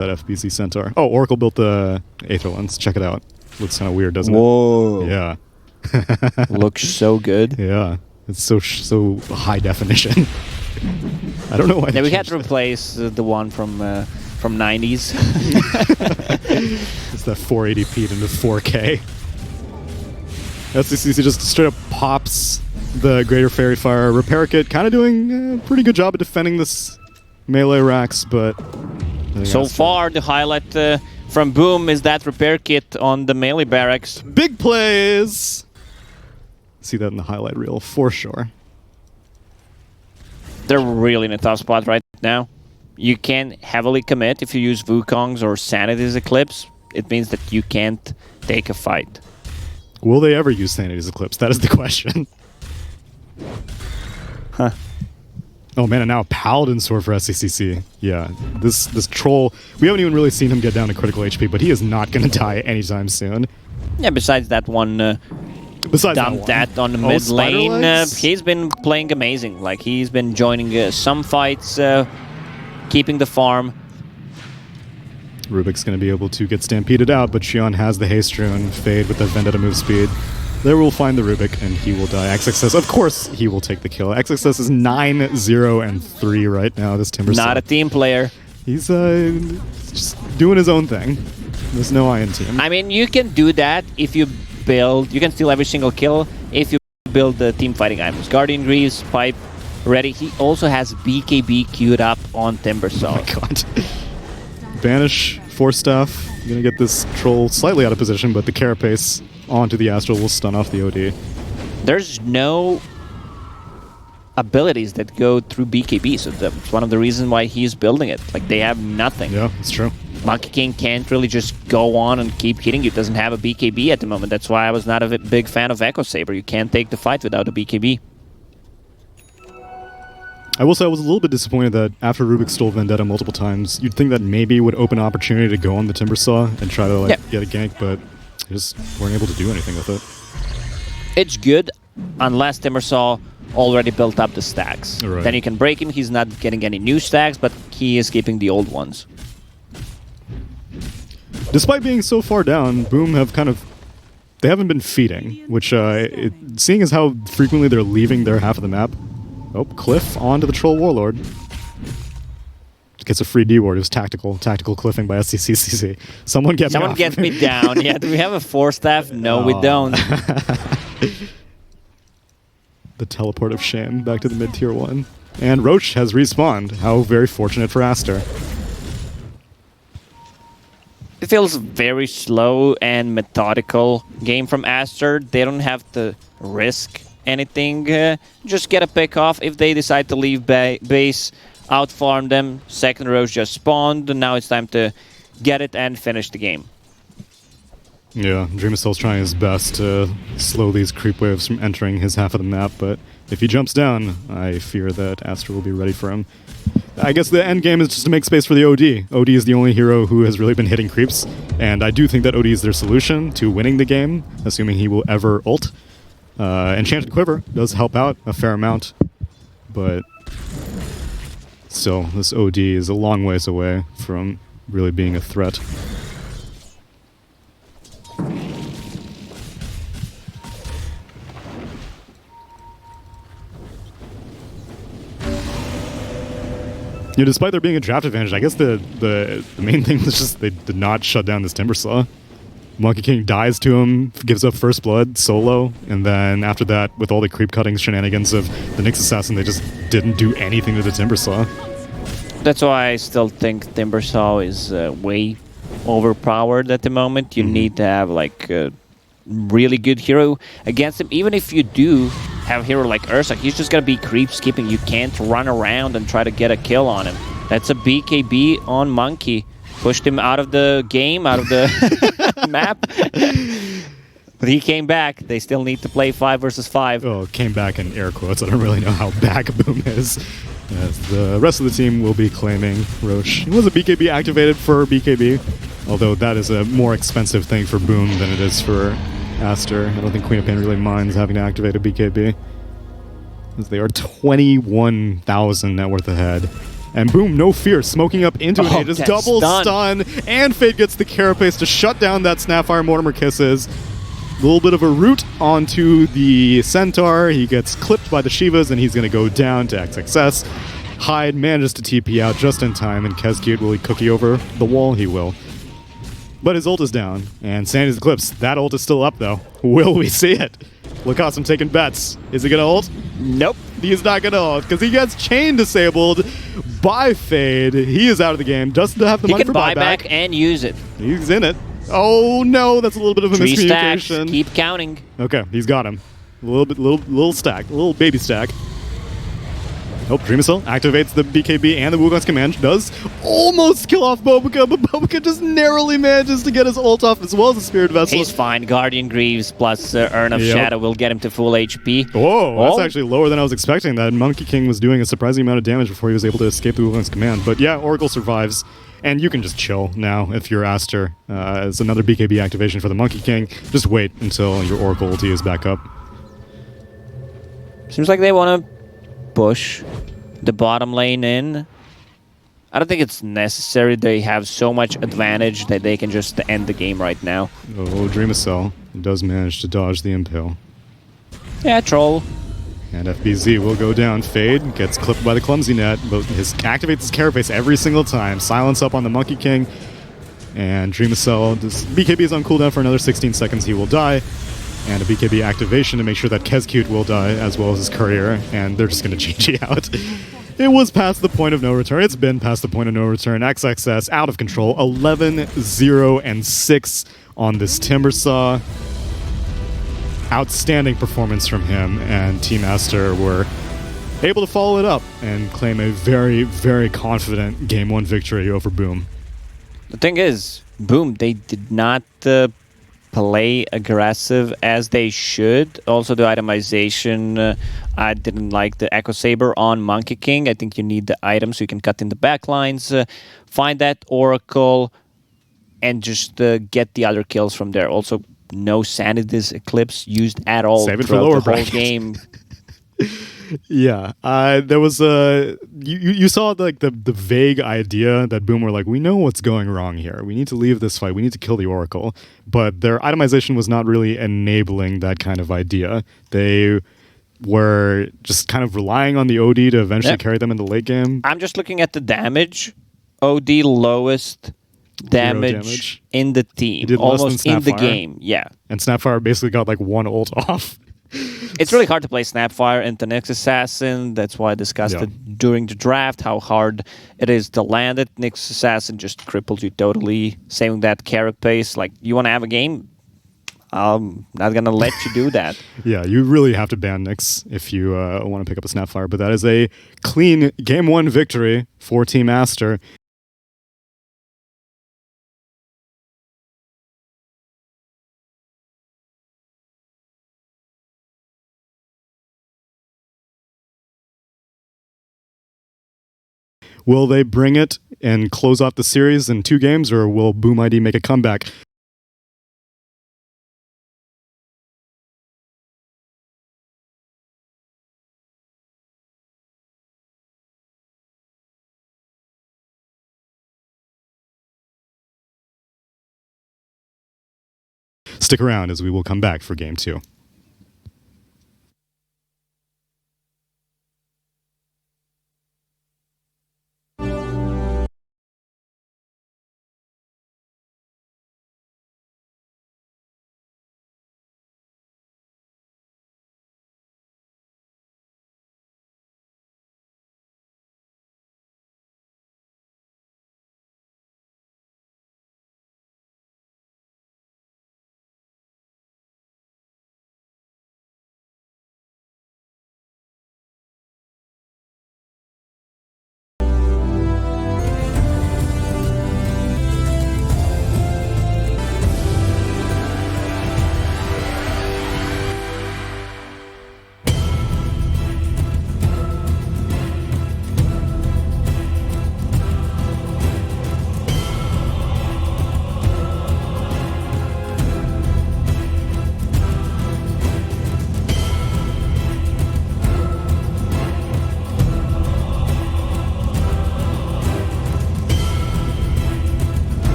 that FBC Centaur. Oh, Oracle built the Aether Lens. Check it out. Looks kind of weird, doesn't Whoa. it? Yeah. Looks so good. Yeah. It's so high definition. I don't know why. Yeah, we had to replace the one from 90s. It's that 480p into 4K. STCC just straight up pops the Greater Fairy Fire Repair Kit, kind of doing a pretty good job of defending this melee racks, but... So far, the highlight from Boom is that repair kit on the melee barracks. Big plays! See that in the highlight reel, for sure. They're really in a tough spot right now. You can heavily commit if you use Wukong's or Sanity's Eclipse. It means that you can't take a fight. Will they ever use Sanity's Eclipse? That is the question. Huh. Oh man, and now Paladin Sword for SCCC. Yeah, this troll, we haven't even really seen him get down to critical HP, but he is not going to die anytime soon. Yeah, besides that one, dumped that on the mid lane, he's been playing amazing. Like, he's been joining some fights, keeping the farm. Rubik's going to be able to get stampeded out, but Xion has the haste rune, Fade with the Vendetta move speed. There we'll find the Rubik, and he will die. XXS, of course, he will take the kill. XXS is 9-0-3 right now, this Timbersaw. Not a team player. He's just doing his own thing. There's no Iron team. I mean, you can do that if you build... You can steal every single kill if you build the team fighting items. Guardian Greaves, Pipe, ready. He also has BKB queued up on Timbersaw. Oh my god. Banish, Force Staff. You're going to get this troll slightly out of position, but the Carapace onto the Astral will stun off the OD. There's no abilities that go through BKB, so that's one of the reasons why he's building it. Like, they have nothing. Yeah, it's true. Monkey King can't really just go on and keep hitting you. It doesn't have a BKB at the moment. That's why I was not a big fan of Echo Saber. You can't take the fight without a BKB. I will say I was a little bit disappointed that after Rubik stole Vendetta multiple times, you'd think that maybe it would open an opportunity to go on the Timbersaw and try to get a gank, but they just weren't able to do anything with it. It's good unless Timbersaw already built up the stacks. Right. Then you can break him. He's not getting any new stacks, but he is keeping the old ones. Despite being so far down, Boom have they haven't been feeding, which, seeing as how frequently they're leaving their half of the map. Oh, Cliff onto the Troll Warlord. Gets a free D-ward. It was tactical cliffing by SCCC. Someone get me off. Someone get me down. Yeah, do we have a Force Staff? No, we don't. The teleport of shame back to the mid-tier 1. And Roach has respawned. How very fortunate for Aster. It feels very slow and methodical game from Aster. They don't have to risk anything. Just get a pick off if they decide to leave base, outfarm them. Second Roach just spawned, and now it's time to get it and finish the game. Yeah, Dreamastill's trying his best to slow these creep waves from entering his half of the map, but if he jumps down, I fear that Aster will be ready for him. I guess the end game is just to make space for the OD. OD is the only hero who has really been hitting creeps, and I do think that OD is their solution to winning the game, assuming he will ever ult. Enchanted Quiver does help out a fair amount, but still, this OD is a long ways away from really being a threat. Yeah, despite there being a draft advantage, I guess the main thing was just they did not shut down this Timbersaw. Monkey King dies to him, gives up first blood solo, and then after that, with all the creep cutting shenanigans of the Nyx Assassin, they just didn't do anything to the Timbersaw. That's why I still think Timbersaw is way overpowered at the moment. You need to have like a really good hero against him. Even if you do have a hero like Ursa, he's just gonna be creep skipping. You can't run around and try to get a kill on him. That's a BKB on Monkey. Pushed him out of the game, out of the map. But he came back. They still need to play 5 versus 5. Oh, came back in air quotes. I don't really know how back Boom is. As the rest of the team will be claiming Roche. It was a BKB activated for BKB, although that is a more expensive thing for Boom than it is for Aster. I don't think Queen of Pain really minds having to activate a BKB, as they are 21,000 net worth ahead. And boom, no fear, smoking up into an Aegis, that's double stun. stun, and Fade gets the carapace to shut down that Snapfire Mortimer Kisses. A little bit of a root onto the Centaur. He gets clipped by the Shivas, and he's going to go down to XXS. Hyde manages to TP out just in time, and Kezcute, will he cookie over the wall? He will. But his ult is down, and Sandy's Eclipse, that ult is still up, though. Will we see it? Lacoste taking bets. Is he going to ult? Nope. He's not going to ult, because he gets chain disabled by Fade. He is out of the game. Doesn't have the money for buy buyback. back and use it. He's in it. Oh no, that's a little bit of a 3 miscommunication. stacks. Keep counting. Okay, he's got him. A little stack, a little baby stack. Oh, Dreamcell activates the BKB and the Wukong's command. Does almost kill off Bobica, but Bobica just narrowly manages to get his ult off as well as the Spirit Vessel. He's fine. Guardian Greaves plus Urn of Yep. Shadow will get him to full HP. Whoa, that's Oh. actually lower than I was expecting. That Monkey King was doing a surprising amount of damage before he was able to escape the Wukong's command. But yeah, Oracle survives. And you can just chill now if you're Aster. It's another BKB activation for the Monkey King. Just wait until your Oracle ulti is back up. Seems like they want to push the bottom lane in. I don't think it's necessary. They have so much advantage that they can just end the game right now. Oh, Dreamcell does manage to dodge the Impale. Yeah, troll. And FBZ will go down. Fade gets clipped by the Clumsy Net, but activates his Carapace every single time. Silence up on the Monkey King. And Dreamcell, BKB is on cooldown for another 16 seconds. He will die. And a BKB activation to make sure that Kezcute will die, as well as his courier. And they're just going to GG out. It was past the point of no return. It's been past the point of no return. XXS out of control. 11-0-6 on this Timbersaw. Outstanding performance from him, and Team Aster were able to follow it up and claim a very, very confident Game 1 victory over Boom. The thing is, Boom, they did not play aggressive as they should. Also, the itemization, I didn't like the Echo Saber on Monkey King. I think you need the item so you can cut in the backlines, find that Oracle, and just get the other kills from there. Also, no Sanity's Eclipse used at all Save it for throughout lower the whole bracket. game. Yeah, there was a you saw like the vague idea that Boom were like, we know what's going wrong here. We need to leave this fight. We need to kill the Oracle. But their itemization was not really enabling that kind of idea. They were just kind of relying on the OD to eventually carry them in the late game. I'm just looking at the damage. OD lowest damage in the team, did less almost than in the Snapfire. game. Yeah. And Snapfire basically got like one ult off. It's really hard to play Snapfire into Nyx Assassin. That's why I discussed it during the draft, how hard it is to land it. Nyx Assassin just cripples you totally. Same with that Carapace. Like, you want to have a game? I'm not going to let you do that. Yeah, you really have to ban Nyx if you want to pick up a Snapfire. But that is a clean Game 1 victory for Team Aster. Will they bring it and close off the series in 2 games, or will Boom ID make a comeback? Stick around as we will come back for Game 2.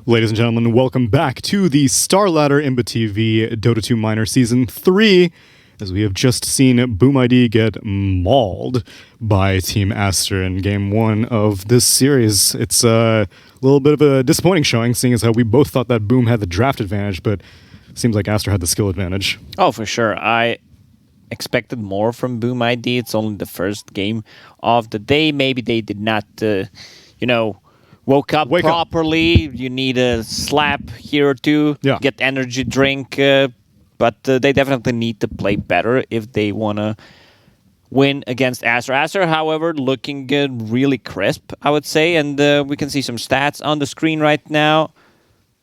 Ladies and gentlemen, welcome back to the STARLADDER ImbaTV Dota 2 Minor Season 3, as we have just seen Boom ID get mauled by Team Aster in Game 1 of this series. It's a little bit of a disappointing showing, seeing as how we both thought that Boom had the draft advantage, but it seems like Aster had the skill advantage. Oh, for sure. I expected more from Boom ID. It's only the first game of the day. Maybe they did not, woke up properly. You need a slap here or two, get energy drink, but they definitely need to play better if they want to win against Aster. Aster, however, looking good, really crisp, I would say, and we can see some stats on the screen right now.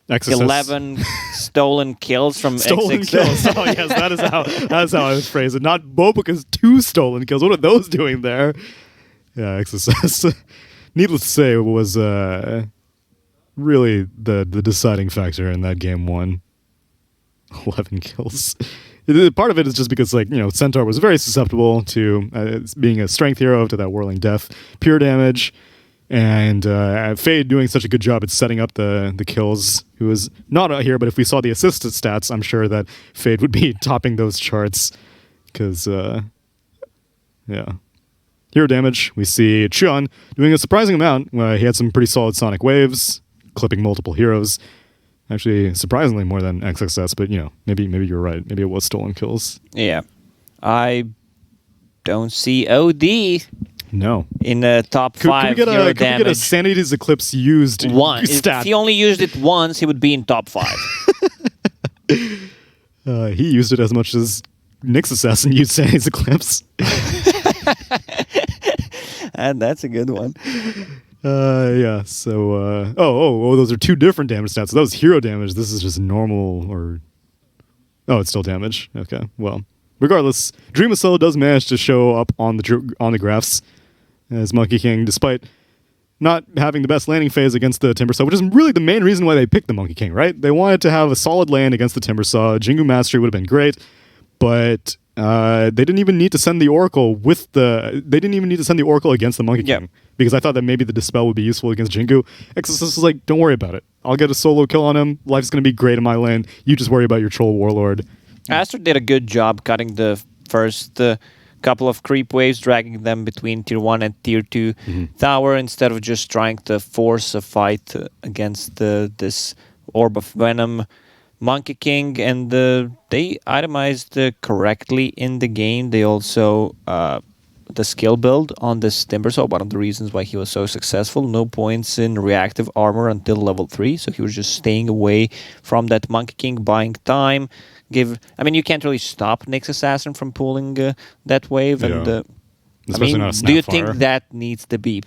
XSS. 11 stolen kills from stolen XXS. kills. Oh yes, that is how I would phrase it. Not Boboka's 2 stolen kills. What are those doing there? Yeah, XSS. Needless to say, it was really the deciding factor in that Game 1. 11 kills. Part of it is just because, Centaur was very susceptible to being a strength hero to that Whirling Death, pure damage, and Fade doing such a good job at setting up the kills. Who was not out here, but if we saw the assisted stats, I'm sure that Fade would be topping those charts. Because, hero damage, we see Chun doing a surprising amount. He had some pretty solid sonic waves, clipping multiple heroes. Actually, surprisingly more than XXS, but maybe you're right. Maybe it was stolen kills. Yeah, I don't see OD. No. In the top 5 hero damage. Could we get a Sanity's Eclipse used stat? If he only used it once, he would be in top 5. He used it as much as Nyx Assassin used Sanity's Eclipse. And that's a good one. Yeah, so... those are 2 different damage stats. So that was hero damage. This is just normal, or... Oh, it's still damage. Okay, well... Regardless, Dream of Soul does manage to show up on the graphs as Monkey King, despite not having the best landing phase against the Timbersaw, which is really the main reason why they picked the Monkey King, right? They wanted to have a solid land against the Timbersaw. Jingu Mastery would have been great, but they didn't even need to send the Oracle against the Monkey King, because I thought that maybe the Dispel would be useful against Jingu. Exorcist was like, don't worry about it. I'll get a solo kill on him. Life's going to be great in my lane. You just worry about your Troll Warlord. Aster did a good job cutting the first couple of creep waves, dragging them between tier 1 and tier 2 tower, instead of just trying to force a fight against this Orb of Venom Monkey King. And they itemized correctly in the game. They also, the skill build on this Timbersaw, one of the reasons why he was so successful, no points in reactive armor until level 3, so he was just staying away from that Monkey King, buying time. You can't really stop Nyx Assassin from pulling that wave. Yeah. And do you think that needs to be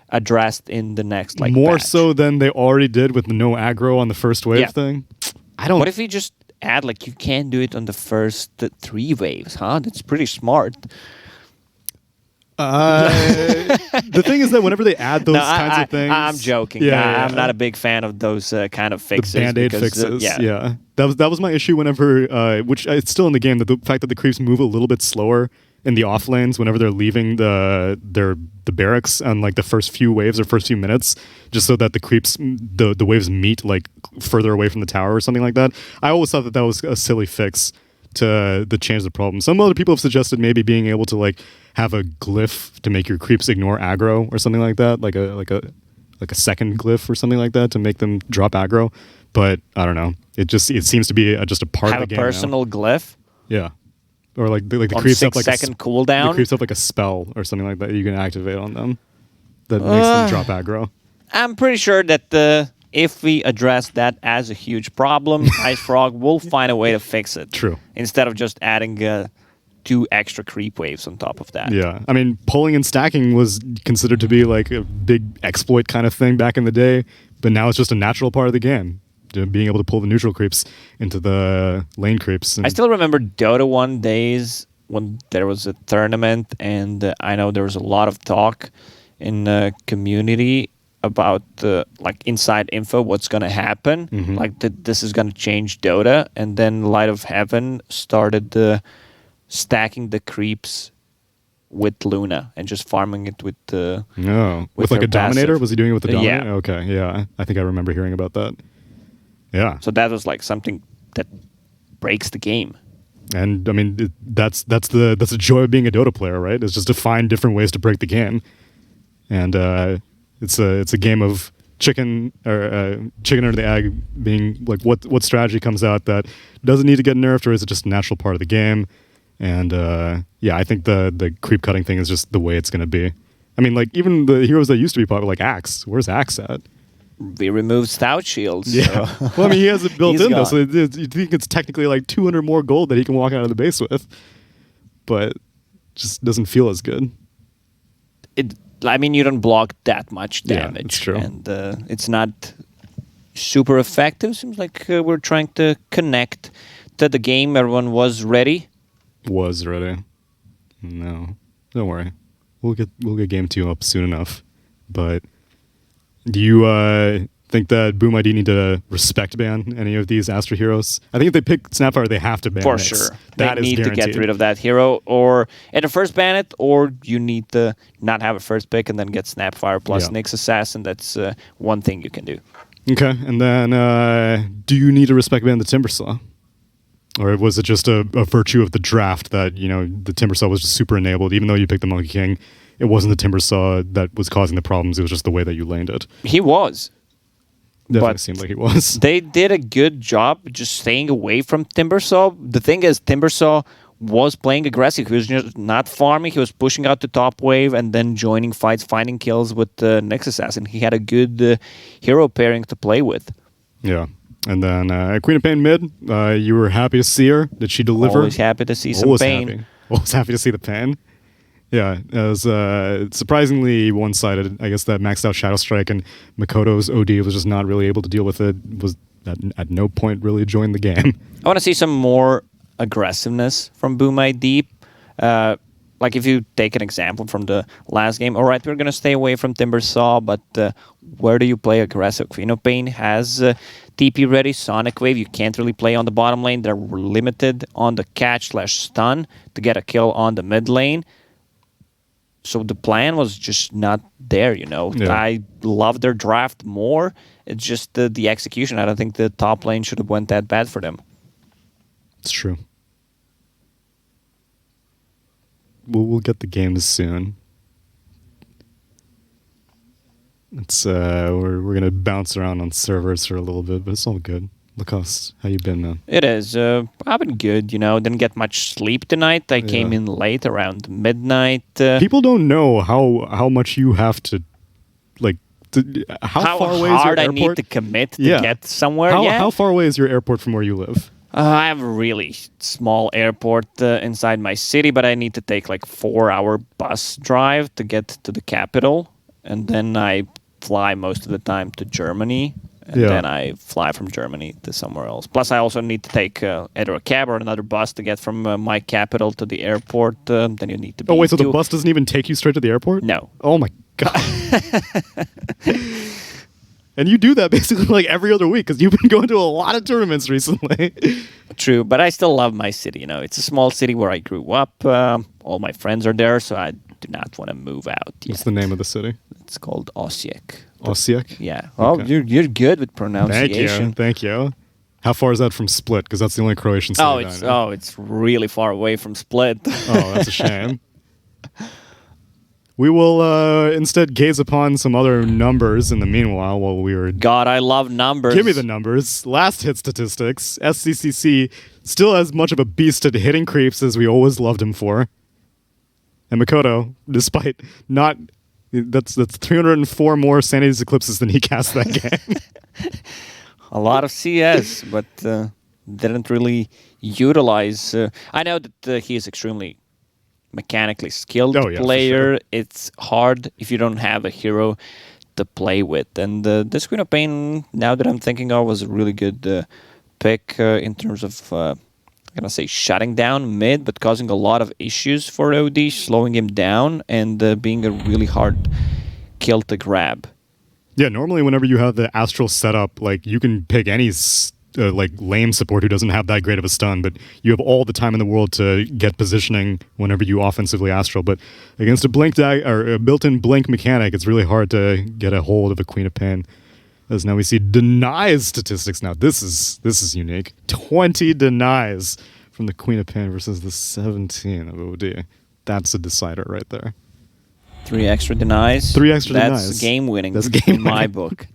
addressed in the next more patch? So than they already did with the no aggro on the first wave thing? I don't. What if we just add you can't do it on the first 3 waves? Huh? That's pretty smart. The thing is that whenever they add those kinds of things... I'm joking. I'm not a big fan of those kind of fixes. The Band-Aid fixes, yeah. That was my issue whenever... which it's still in the game, that the fact that the creeps move a little bit slower in the off lanes whenever they're leaving the barracks on the first few waves or first few minutes, just so that the creeps, the waves meet further away from the tower or something like that. I always thought that was a silly fix to change the problem. Some other people have suggested maybe being able to have a glyph to make your creeps ignore aggro or something like that, like a second glyph or something like that to make them drop aggro. But I don't know. It seems to be just a part of the game. Have a personal glyph. Yeah, or the creeps up 6-second cooldown. The creeps up a spell or something like that you can activate on them that makes them drop aggro. I'm pretty sure that if we address that as a huge problem, Ice Frog will find a way to fix it. True. Instead of just adding 2 extra creep waves on top of that. Yeah. Pulling and stacking was considered to be a big exploit kind of thing back in the day, but now it's just a natural part of the game. Being able to pull the neutral creeps into the lane creeps. I still remember Dota 1 days when there was a tournament, and I know there was a lot of talk in the community about inside info, what's going to happen. This is going to change Dota. And then Light of Heaven started stacking the creeps with Luna and just farming it with with a Dominator? Was he doing it with the Dominator? Yeah. Okay, yeah. I think I remember hearing about that. Yeah. So that was like something that breaks the game. And I mean, that's the joy of being a Dota player, right? It's just to find different ways to break the game. And it's a game of chicken or the egg, being like what strategy comes out that doesn't need to get nerfed, or is it just a natural part of the game? And yeah, I think the creep cutting thing is just the way it's going to be. I mean, like even the heroes that used to be popular, like Axe. Where's Axe at? We removed Stout Shields. Yeah. So Well, I mean, he has it built He's in though, gone. so you think it's technically like 200 more gold that he can walk out of the base with, but just doesn't feel as good. I mean, you don't block that much Yeah, damage. it's true. And it's not super effective. Seems like we're trying to connect to the game. Everyone was ready. Was ready. No, don't worry. We'll get game 2 up soon enough. But do you think that Boom ID need to respect ban any of these Aster heroes? I think if they pick Snapfire, they have to ban For Nyx. sure. That They is need to guaranteed. get rid of that hero, or either first ban it, or you need to not have a first pick and then get Snapfire plus Yeah. Nyx Assassin. That's one thing you can do. Okay, and then do you need to respect ban the Timbersaw? Or was it just a virtue of the draft that, the Timbersaw was just super enabled, even though you picked the Monkey King? It wasn't the Timbersaw that was causing the problems, it was just the way that you laned it. He was. Definitely But seemed like he was. They did a good job just staying away from Timbersaw. The thing is, Timbersaw was playing aggressive. He was just not farming. He was pushing out the top wave and then joining fights, finding kills with Nyx Assassin. He had a good hero pairing to play with. Yeah. And then Queen of Pain mid, you were happy to see her. Did she deliver? Always happy to see some Always pain. happy. Always happy to see the pain. Yeah, it was surprisingly one-sided. I guess that maxed out Shadow Strike and Makoto's OD was just not really able to deal with it. Was at no point really joined the game. I want to see some more aggressiveness from Boom ID. Like if you take an example from the last game, all right, we're going to stay away from Timbersaw, but where do you play aggressive? Queen of Pain has TP ready, Sonic Wave. You can't really play on the bottom lane. They're limited on the catch/stun to get a kill on the mid lane. So the plan was just not there, Yeah. I love their draft more. It's just the execution. I don't think the top lane should have went that bad for them. It's true. We'll get the games soon. It's we're gonna bounce around on servers for a little bit, but it's all good. Lacoste, how you been, man? It is. I've been good, Didn't get much sleep tonight. I came in late, around midnight. People don't know how much you have to, like, how far away is your hard I airport? need to commit to get somewhere. How far away is your airport from where you live? I have a really small airport inside my city, but I need to take like 4-hour bus drive to get to the capital, and then I fly most of the time to Germany. And then I fly from Germany to somewhere else. Plus, I also need to take either a cab or another bus to get from my capital to the airport. Then you need to be... Oh, wait, so the bus doesn't even take you straight to the airport? No. Oh, my God. And you do that basically like every other week because you've been going to a lot of tournaments recently. True, but I still love my city. It's a small city where I grew up. All my friends are there, so I do not want to move out yet. What's the name of the city? It's called Osijek. Osijek? Yeah. Oh, Okay. you're good with pronunciation. Thank you. How far is that from Split? Because that's the only Croatian city that I know. It's really far away from Split. Oh, that's a shame. We will instead gaze upon some other numbers in the meanwhile while we were... God, I love numbers. Give me the numbers. Last hit statistics. SCCC still as much of a beast at hitting creeps as we always loved him for. And Makoto, despite not... That's 304 more Sanity's Eclipses than he cast that game. A lot of CS, but didn't really utilize... I know that he is extremely mechanically skilled player. Sure. It's hard if you don't have a hero to play with. And this Queen of Pain, now that I'm thinking of, was a really good pick in terms of... I'm going to say shutting down mid, but causing a lot of issues for OD, slowing him down, and being a really hard kill to grab. Yeah, normally whenever you have the Astral setup, like you can pick any like lame support who doesn't have that great of a stun, but you have all the time in the world to get positioning whenever you offensively Astral. But against a blink or a built-in blink mechanic, it's really hard to get a hold of a Queen of Pain. As now we see denies statistics. Now this is unique. 20 denies from the Queen of Pain versus the 17 of OD. That's a decider right there. 3 extra denies. 3 extra That's denies. game winning. That's game in my winning. book.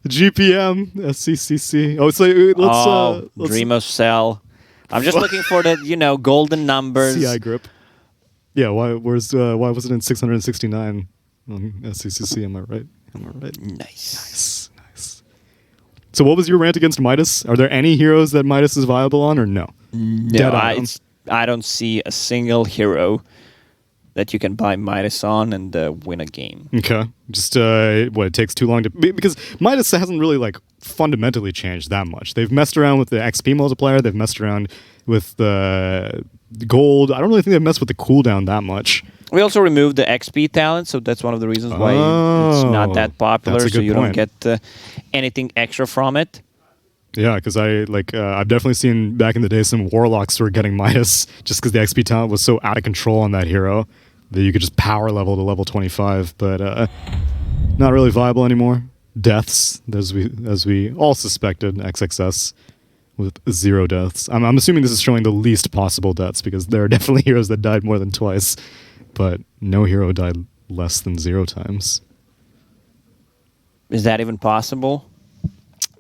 GPM, SCCC. Oh, so let's Dream of Cell. I'm just looking for the golden numbers. CI grip. Yeah, why was it in 669 on SCCC? Am I right? Nice. So what was your rant against Midas? Are there any heroes that Midas is viable on or no? No, I don't see a single hero that you can buy Midas on and win a game. Okay. Just it takes too long to because Midas hasn't really like fundamentally changed that much. They've messed around with the XP multiplier, they've messed around with the gold. I don't really think they've messed with the cooldown that much. We also removed the XP talent, so that's one of the reasons why it's not that popular. That's a So good you point. don't get anything extra from it. Yeah, because I've definitely seen back in the day some warlocks who were getting Midas just because the XP talent was so out of control on that hero that you could just power level to level 25, but not really viable anymore. Deaths, as we all suspected, XXS with 0 deaths. I'm assuming this is showing the least possible deaths because there are definitely heroes that died more than twice, but no hero died less than 0 times. Is that even possible?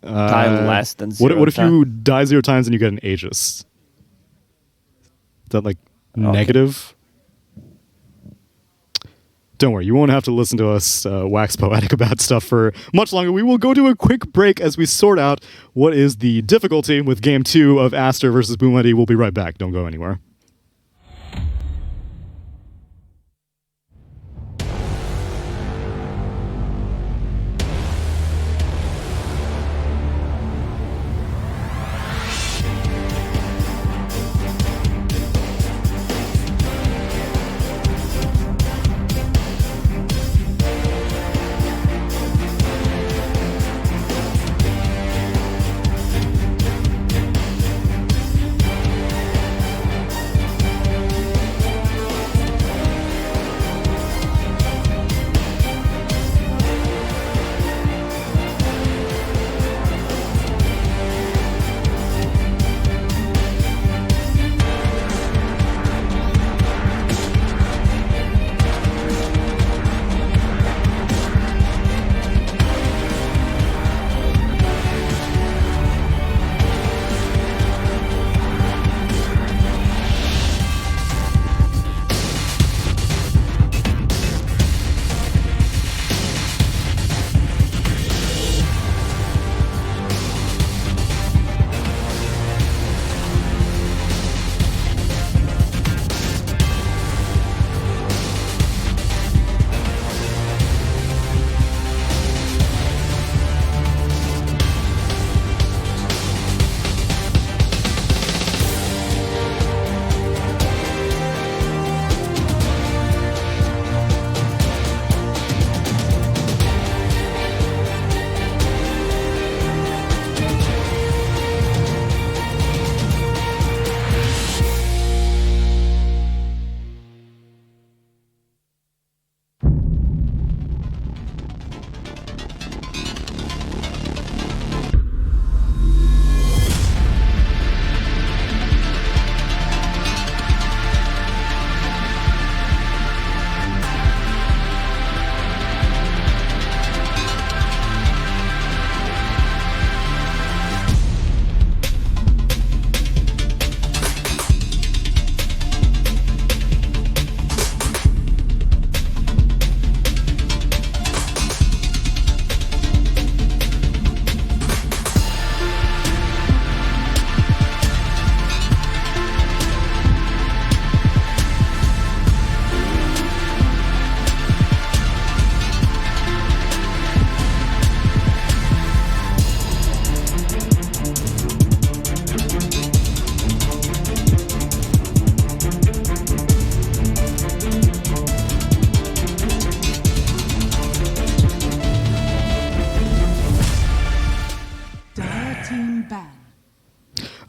Die less than 0 What if times? you die 0 times and you get an Aegis? Is that like negative? Don't worry, you won't have to listen to us wax poetic about stuff for much longer. We will go to a quick break as we sort out what is the difficulty with Game 2 of Aster versus Boomadi. We'll be right back. Don't go anywhere.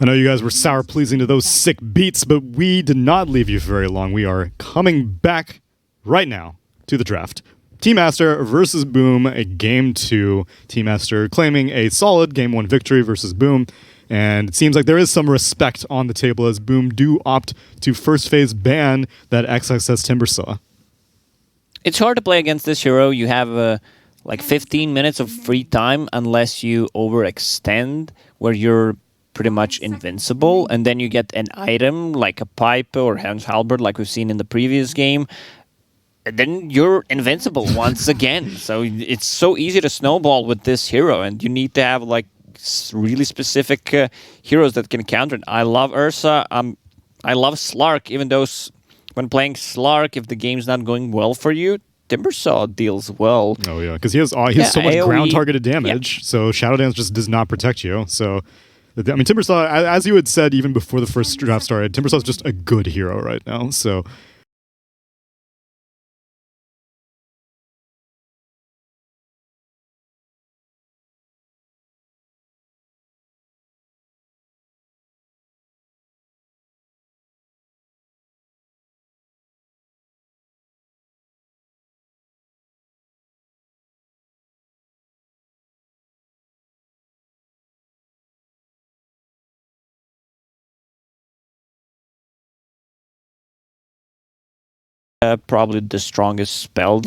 I know you guys were sour pleasing to those sick beats, but we did not leave you for very long. We are coming back right now to the draft. Team Aster versus Boom, a game 2. Team Aster claiming a solid game 1 victory versus Boom. And it seems like there is some respect on the table as Boom do opt to first phase ban that XXS Timbersaw. It's hard to play against this hero. You have like 15 minutes of free time unless you overextend, where you're pretty much invincible, and then you get an item like a pipe or Hans Halberd like we've seen in the previous game. And then you're invincible once again. So it's so easy to snowball with this hero, and you need to have like really specific heroes that can counter it. I love Ursa. I love Slark, even though when playing Slark, if the game's not going well for you, Timbersaw deals well. Oh yeah, because he has so much AoE, ground targeted damage, so Shadow Dance just does not protect you. So, I mean, Timbersaw, as you had said even before the first draft started, Timbersaw is just a good hero right now. So. Probably the strongest spell